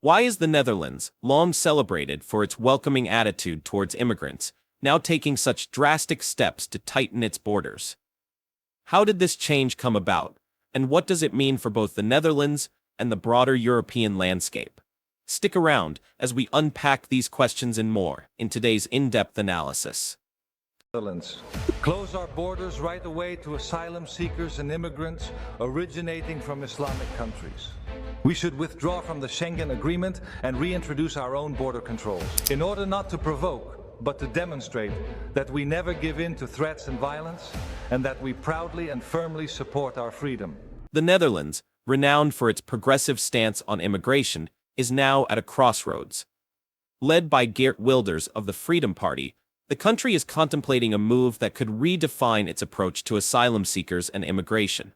Why is the Netherlands, long celebrated for its welcoming attitude towards immigrants, now taking such drastic steps to tighten its borders? How did this change come about, and what does it mean for both the Netherlands and the broader European landscape? Stick around as we unpack these questions and more in today's in-depth analysis. Netherlands. Close our borders right away to asylum seekers and immigrants originating from Islamic countries. We should withdraw from the Schengen Agreement and reintroduce our own border controls in order not to provoke, but to demonstrate that we never give in to threats and violence, and that we proudly and firmly support our freedom. The Netherlands, renowned for its progressive stance on immigration, is now at a crossroads. Led by Geert Wilders of the Freedom Party, the country is contemplating a move that could redefine its approach to asylum seekers and immigration.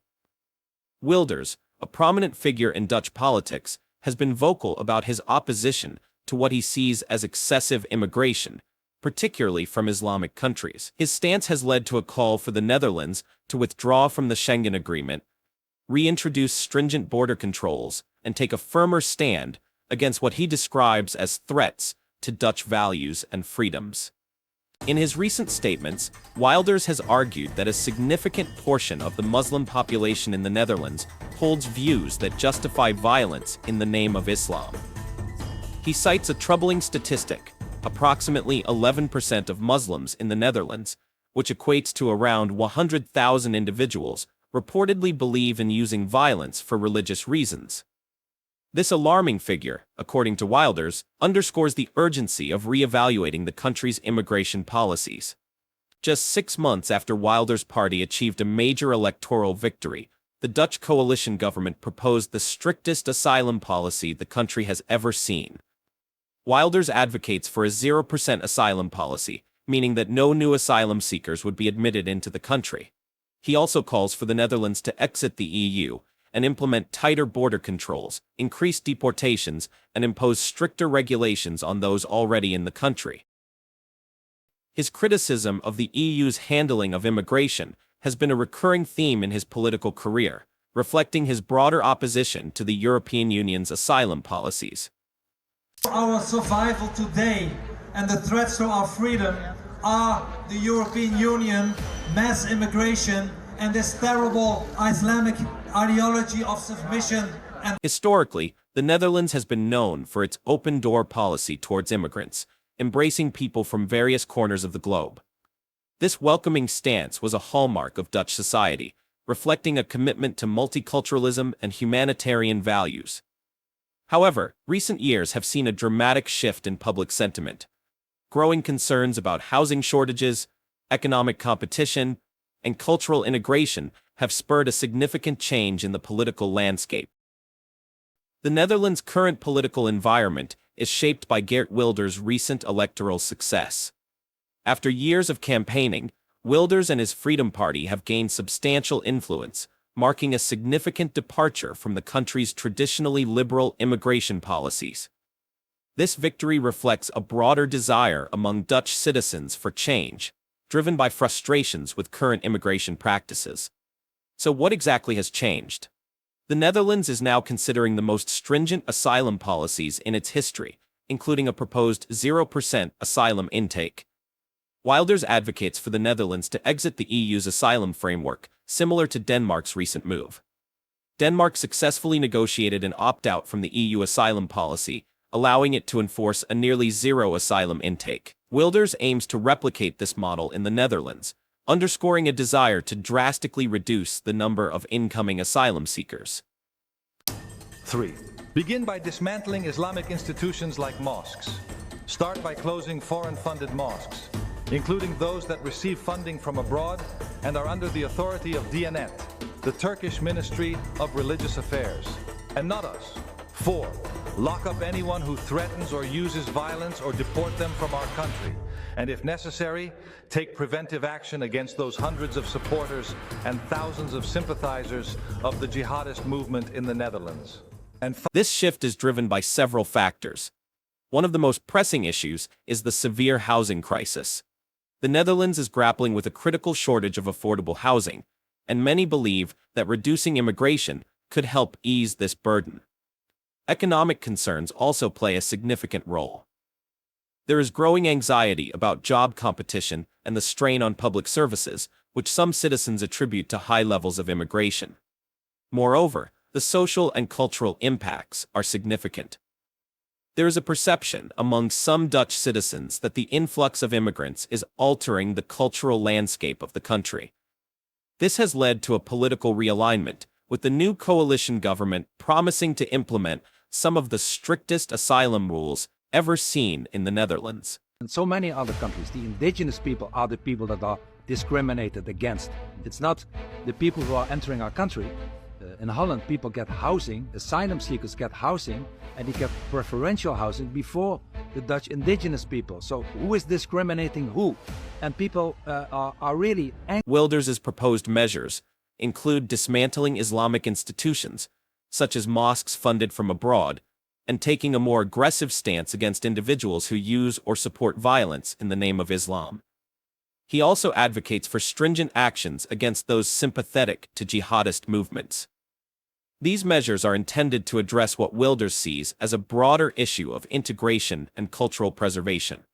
Wilders, a prominent figure in Dutch politics, has been vocal about his opposition to what he sees as excessive immigration, particularly from Islamic countries. His stance has led to a call for the Netherlands to withdraw from the Schengen Agreement, reintroduce stringent border controls, and take a firmer stand against what he describes as threats to Dutch values and freedoms. In his recent statements, Wilders has argued that a significant portion of the Muslim population in the Netherlands holds views that justify violence in the name of Islam. He cites a troubling statistic: approximately 11% of Muslims in the Netherlands, which equates to around 100,000 individuals, reportedly believe in using violence for religious reasons. This alarming figure, according to Wilders, underscores the urgency of re-evaluating the country's immigration policies. Just 6 months after Wilders' party achieved a major electoral victory, the Dutch coalition government proposed the strictest asylum policy the country has ever seen. Wilders advocates for a 0% asylum policy, meaning that no new asylum seekers would be admitted into the country. He also calls for the Netherlands to exit the EU and implement tighter border controls, increase deportations, and impose stricter regulations on those already in the country. His criticism of the EU's handling of immigration has been a recurring theme in his political career, reflecting his broader opposition to the European Union's asylum policies. Our survival today and the threats to our freedom are the European Union, mass immigration, and this terrible Islamic ideology of submission and... Historically, the Netherlands has been known for its open-door policy towards immigrants, embracing people from various corners of the globe. This welcoming stance was a hallmark of Dutch society, reflecting a commitment to multiculturalism and humanitarian values. However, recent years have seen a dramatic shift in public sentiment. Growing concerns about housing shortages, economic competition, and cultural integration have spurred a significant change in the political landscape. The Netherlands' current political environment is shaped by Geert Wilders' recent electoral success. After years of campaigning, Wilders and his Freedom Party have gained substantial influence, marking a significant departure from the country's traditionally liberal immigration policies. This victory reflects a broader desire among Dutch citizens for change, driven by frustrations with current immigration practices. So what exactly has changed? The Netherlands is now considering the most stringent asylum policies in its history, including a proposed 0% asylum intake. Wilders advocates for the Netherlands to exit the EU's asylum framework, similar to Denmark's recent move. Denmark successfully negotiated an opt-out from the EU asylum policy, allowing it to enforce a nearly zero asylum intake. Wilders aims to replicate this model in the Netherlands, underscoring a desire to drastically reduce the number of incoming asylum seekers. 3. Begin by dismantling Islamic institutions like mosques. Start by closing foreign-funded mosques, including those that receive funding from abroad and are under the authority of Diyanet, the Turkish Ministry of Religious Affairs, and not us. 4. Lock up anyone who threatens or uses violence or deport them from our country, and if necessary, take preventive action against those hundreds of supporters and thousands of sympathizers of the jihadist movement in the Netherlands. This shift is driven by several factors. One of the most pressing issues is the severe housing crisis. The Netherlands is grappling with a critical shortage of affordable housing, and many believe that reducing immigration could help ease this burden. Economic concerns also play a significant role. There is growing anxiety about job competition and the strain on public services, which some citizens attribute to high levels of immigration. Moreover, the social and cultural impacts are significant. There is a perception among some Dutch citizens that the influx of immigrants is altering the cultural landscape of the country. This has led to a political realignment, with the new coalition government promising to implement some of the strictest asylum rules ever seen in the Netherlands. In so many other countries, the indigenous people are the people that are discriminated against. It's not the people who are entering our country. In Holland, people get housing, asylum seekers get housing, and they get preferential housing before the Dutch indigenous people. So who is discriminating who? And people are really angry. Wilders's proposed measures include dismantling Islamic institutions, such as mosques funded from abroad, and taking a more aggressive stance against individuals who use or support violence in the name of Islam. He also advocates for stringent actions against those sympathetic to jihadist movements. These measures are intended to address what Wilders sees as a broader issue of integration and cultural preservation.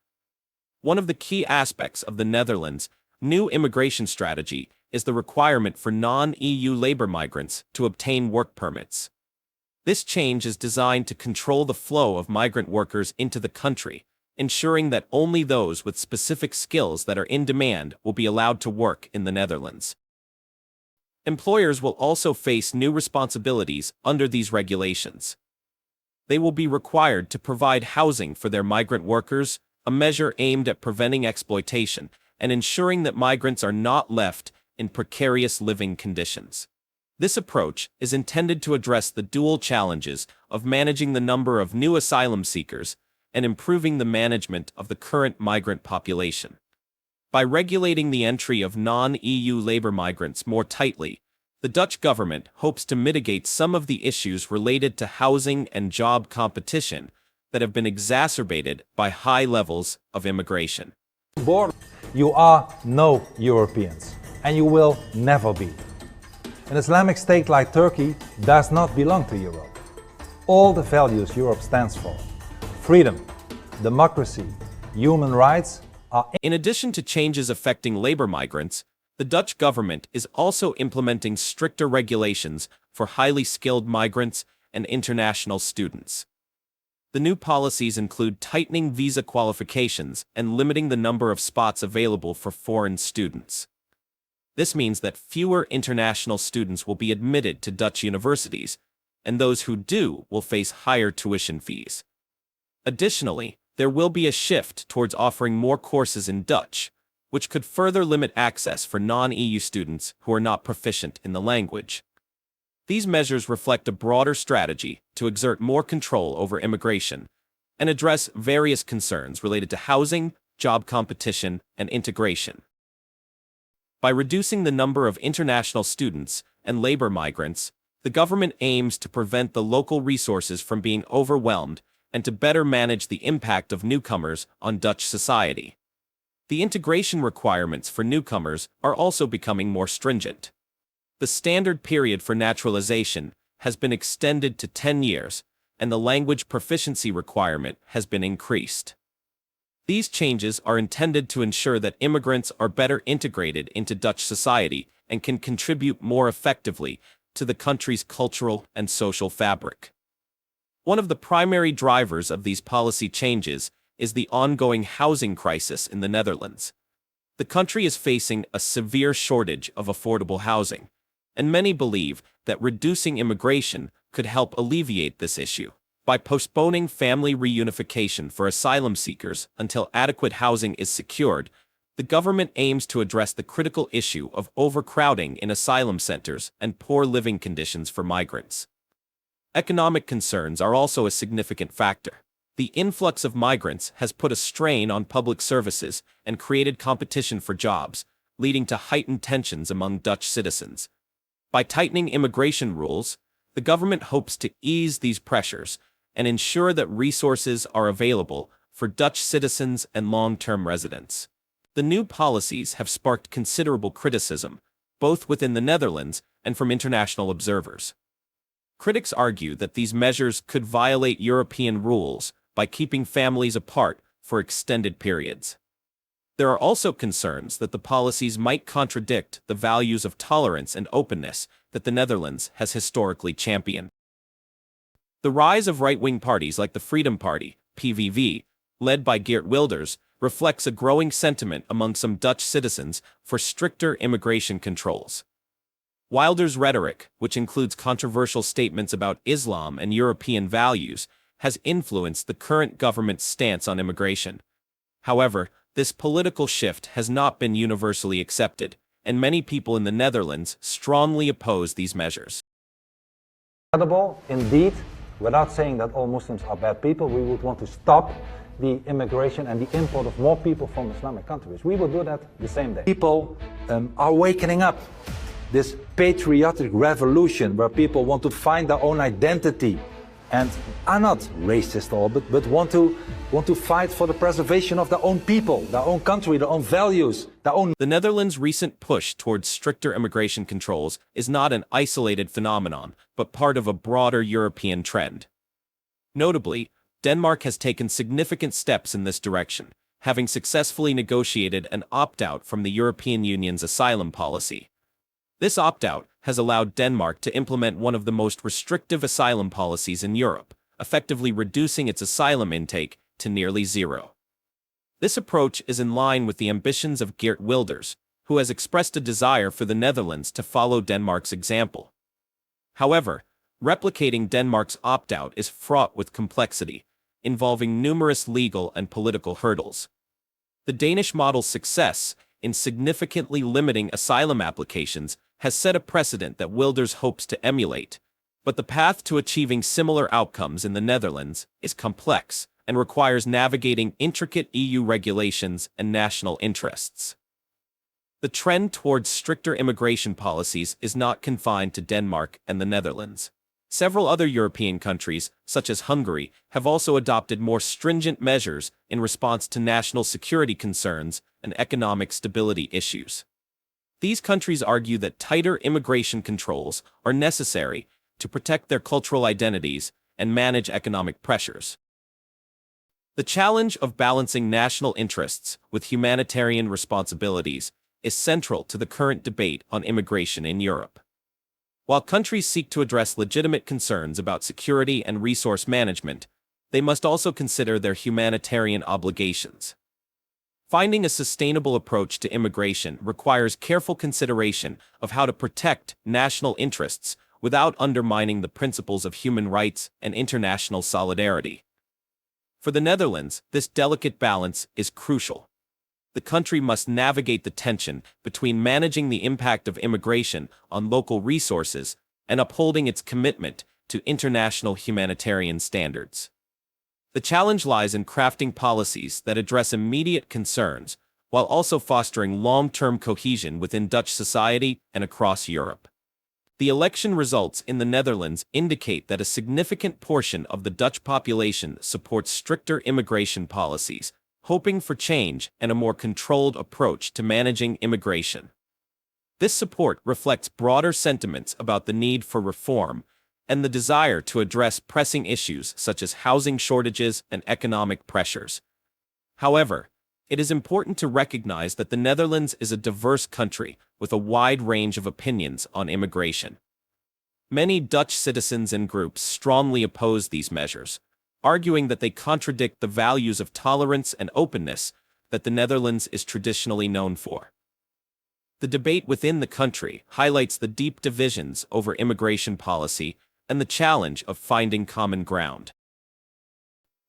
One of the key aspects of the Netherlands' new immigration strategy is the requirement for non-EU labor migrants to obtain work permits. This change is designed to control the flow of migrant workers into the country, ensuring that only those with specific skills that are in demand will be allowed to work in the Netherlands. Employers will also face new responsibilities under these regulations. They will be required to provide housing for their migrant workers, a measure aimed at preventing exploitation and ensuring that migrants are not left in precarious living conditions. This approach is intended to address the dual challenges of managing the number of new asylum seekers and improving the management of the current migrant population. By regulating the entry of non-EU labor migrants more tightly, the Dutch government hopes to mitigate some of the issues related to housing and job competition that have been exacerbated by high levels of immigration. You are no Europeans, and you will never be. An Islamic state like Turkey does not belong to Europe. All the values Europe stands for, freedom, democracy, human rights, In addition to changes affecting labor migrants, the Dutch government is also implementing stricter regulations for highly skilled migrants and international students. The new policies include tightening visa qualifications and limiting the number of spots available for foreign students. This means that fewer international students will be admitted to Dutch universities, and those who do will face higher tuition fees. Additionally, there will be a shift towards offering more courses in Dutch, which could further limit access for non-EU students who are not proficient in the language. These measures reflect a broader strategy to exert more control over immigration and address various concerns related to housing, job competition, and integration. By reducing the number of international students and labor migrants, the government aims to prevent the local resources from being overwhelmed and to better manage the impact of newcomers on Dutch society. The integration requirements for newcomers are also becoming more stringent. The standard period for naturalization has been extended to 10 years, and the language proficiency requirement has been increased. These changes are intended to ensure that immigrants are better integrated into Dutch society and can contribute more effectively to the country's cultural and social fabric. One of the primary drivers of these policy changes is the ongoing housing crisis in the Netherlands. The country is facing a severe shortage of affordable housing, and many believe that reducing immigration could help alleviate this issue. By postponing family reunification for asylum seekers until adequate housing is secured, the government aims to address the critical issue of overcrowding in asylum centers and poor living conditions for migrants. Economic concerns are also a significant factor. The influx of migrants has put a strain on public services and created competition for jobs, leading to heightened tensions among Dutch citizens. By tightening immigration rules, the government hopes to ease these pressures and ensure that resources are available for Dutch citizens and long-term residents. The new policies have sparked considerable criticism, both within the Netherlands and from international observers. Critics argue that these measures could violate European rules by keeping families apart for extended periods. There are also concerns that the policies might contradict the values of tolerance and openness that the Netherlands has historically championed. The rise of right-wing parties like the Freedom Party, PVV, led by Geert Wilders, reflects a growing sentiment among some Dutch citizens for stricter immigration controls. Wilders' rhetoric, which includes controversial statements about Islam and European values, has influenced the current government's stance on immigration. However, this political shift has not been universally accepted, and many people in the Netherlands strongly oppose these measures. Incredible, indeed, without saying that all Muslims are bad people, we would want to stop the immigration and the import of more people from Islamic countries. We will do that the same day. People are waking up. This patriotic revolution where people want to find their own identity and are not racist all, but want to fight for the preservation of their own people, their own country, their own values, their own... The Netherlands' recent push towards stricter immigration controls is not an isolated phenomenon, but part of a broader European trend. Notably, Denmark has taken significant steps in this direction, having successfully negotiated an opt-out from the European Union's asylum policy. This opt-out has allowed Denmark to implement one of the most restrictive asylum policies in Europe, effectively reducing its asylum intake to nearly zero. This approach is in line with the ambitions of Geert Wilders, who has expressed a desire for the Netherlands to follow Denmark's example. However, replicating Denmark's opt-out is fraught with complexity, involving numerous legal and political hurdles. The Danish model's success in significantly limiting asylum applications has set a precedent that Wilders hopes to emulate, but the path to achieving similar outcomes in the Netherlands is complex and requires navigating intricate EU regulations and national interests. The trend towards stricter immigration policies is not confined to Denmark and the Netherlands. Several other European countries, such as Hungary, have also adopted more stringent measures in response to national security concerns and economic stability issues. These countries argue that tighter immigration controls are necessary to protect their cultural identities and manage economic pressures. The challenge of balancing national interests with humanitarian responsibilities is central to the current debate on immigration in Europe. While countries seek to address legitimate concerns about security and resource management, they must also consider their humanitarian obligations. Finding a sustainable approach to immigration requires careful consideration of how to protect national interests without undermining the principles of human rights and international solidarity. For the Netherlands, this delicate balance is crucial. The country must navigate the tension between managing the impact of immigration on local resources and upholding its commitment to international humanitarian standards. The challenge lies in crafting policies that address immediate concerns while also fostering long-term cohesion within Dutch society and across Europe. The election results in the Netherlands indicate that a significant portion of the Dutch population supports stricter immigration policies, hoping for change and a more controlled approach to managing immigration. This support reflects broader sentiments about the need for reform and the desire to address pressing issues such as housing shortages and economic pressures. However, it is important to recognize that the Netherlands is a diverse country with a wide range of opinions on immigration. Many Dutch citizens and groups strongly oppose these measures, arguing that they contradict the values of tolerance and openness that the Netherlands is traditionally known for. The debate within the country highlights the deep divisions over immigration policy and the challenge of finding common ground.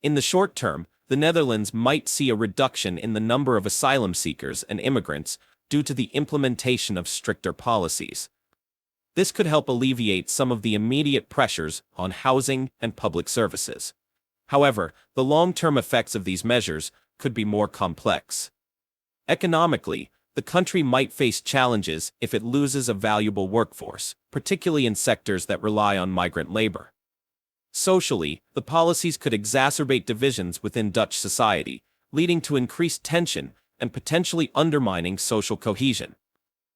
In the short term, the Netherlands might see a reduction in the number of asylum seekers and immigrants due to the implementation of stricter policies. This could help alleviate some of the immediate pressures on housing and public services. However, the long-term effects of these measures could be more complex. Economically, the country might face challenges if it loses a valuable workforce, particularly in sectors that rely on migrant labor. Socially, the policies could exacerbate divisions within Dutch society, leading to increased tension and potentially undermining social cohesion.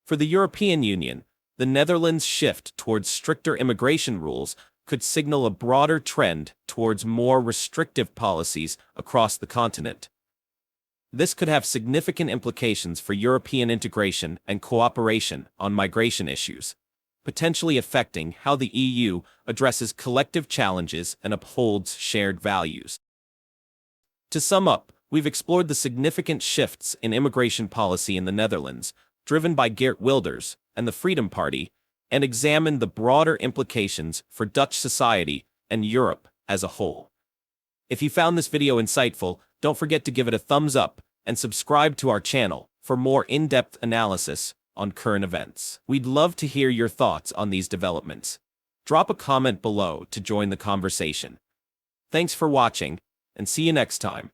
For the European Union, the Netherlands' shift towards stricter immigration rules could signal a broader trend towards more restrictive policies across the continent. This could have significant implications for European integration and cooperation on migration issues, potentially affecting how the EU addresses collective challenges and upholds shared values. To sum up, we've explored the significant shifts in immigration policy in the Netherlands, driven by Geert Wilders and the Freedom Party, and examined the broader implications for Dutch society and Europe as a whole. If you found this video insightful, don't forget to give it a thumbs up and subscribe to our channel for more in-depth analysis on current events. We'd love to hear your thoughts on these developments. Drop a comment below to join the conversation. Thanks for watching, and see you next time.